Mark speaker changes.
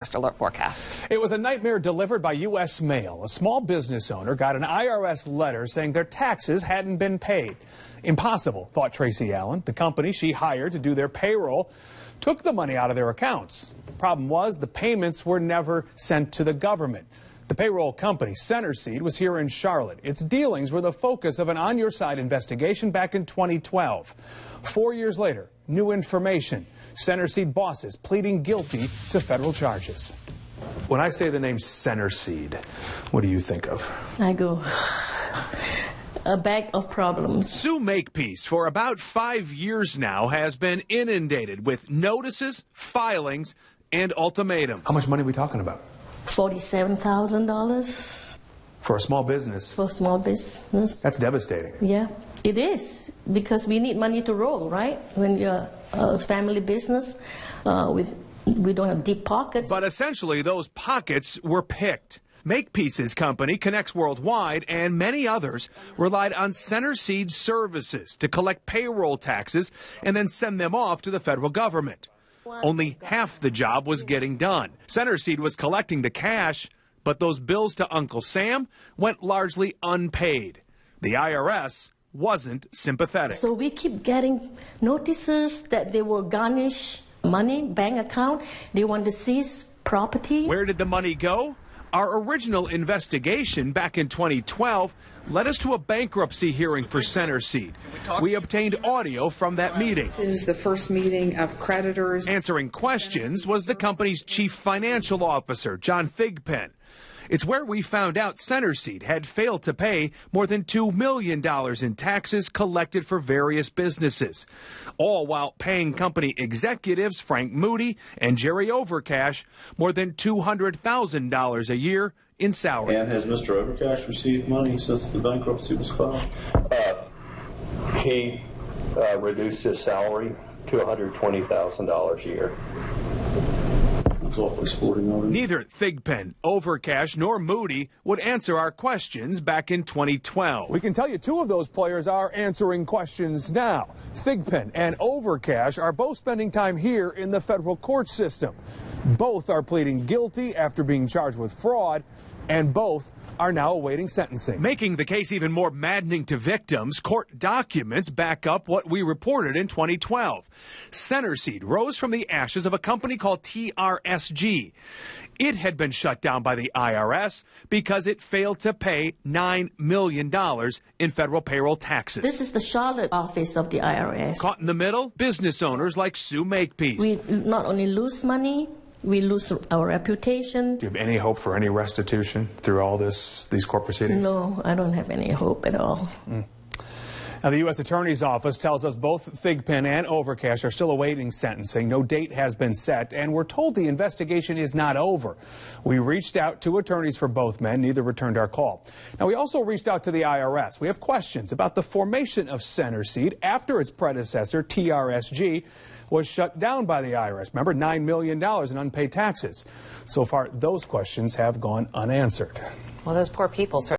Speaker 1: First alert forecast.
Speaker 2: It was a nightmare delivered by U.S. mail. A small business owner got an IRS letter saying their taxes hadn't been paid. Impossible, thought Tracy Allen. The company she hired to do their payroll took the money out of their accounts. The problem was the payments were never sent to the government. The payroll company, Centercede, was here in Charlotte. Its dealings were the focus of an On Your Side investigation back in 2012. 4 years later, new information. Centercede bosses pleading guilty to federal charges. When I say the name Centercede, what do you think of?
Speaker 3: I go, a bag of problems.
Speaker 2: Sue Makepeace, for about 5 years now, has been inundated with notices, filings, and ultimatums. How much money are we talking about?
Speaker 3: $47,000.
Speaker 2: For a small business?
Speaker 3: For a small business.
Speaker 2: That's devastating.
Speaker 3: Yeah, it is. Because we need money to roll, right? When you're a family business, we don't have deep pockets.
Speaker 2: But essentially, those pockets were picked. Makepeace's company, Connects Worldwide, and many others relied on Centercede services to collect payroll taxes and then send them off to the federal government. Only half the job was getting done. Centercede was collecting the cash, but those bills to Uncle Sam went largely unpaid. The IRS wasn't sympathetic.
Speaker 3: So we keep getting notices that they will garnish money, bank account. They want to seize property.
Speaker 2: Where did the money go? Our original investigation back in 2012 led us to a bankruptcy hearing for Centercede. We obtained audio from that meeting.
Speaker 4: This is the first meeting of creditors.
Speaker 2: Answering questions was the company's chief financial officer, John Thigpen. It's where we found out Centercede had failed to pay more than $2 million in taxes collected for various businesses, all while paying company executives Frank Moody and Jerry Overcash more than $200,000 a year in salary.
Speaker 5: And has Mr. Overcash received money since the bankruptcy was filed?
Speaker 6: He reduced his salary to $120,000 a year.
Speaker 2: Neither Thigpen, Overcash, nor Moody would answer our questions back in 2012. We can tell you two of those players are answering questions now. Thigpen and Overcash are both spending time here in the federal court system. Both are pleading guilty after being charged with fraud, and both are now awaiting sentencing. Making the case even more maddening to victims, court documents back up what we reported in 2012. Centercede rose from the ashes of a company called TRSG. It had been shut down by the IRS because it failed to pay $9 million in federal payroll taxes.
Speaker 3: This is the Charlotte office of the IRS.
Speaker 2: Caught in the middle, business owners like Sue Makepeace.
Speaker 3: We not only lose money, we lose our reputation.
Speaker 2: Do you have any hope for any restitution through all these court proceedings?
Speaker 3: No, I don't have any hope at all.
Speaker 2: Now, the U.S. Attorney's Office tells us both Thigpen and Overcash are still awaiting sentencing. No date has been set, and we're told the investigation is not over. We reached out to attorneys for both men. Neither returned our call. Now, we also reached out to the IRS. We have questions about the formation of Centercede after its predecessor, TRSG, was shut down by the IRS. Remember, $9 million in unpaid taxes. So far, those questions have gone unanswered.
Speaker 1: Well, those poor people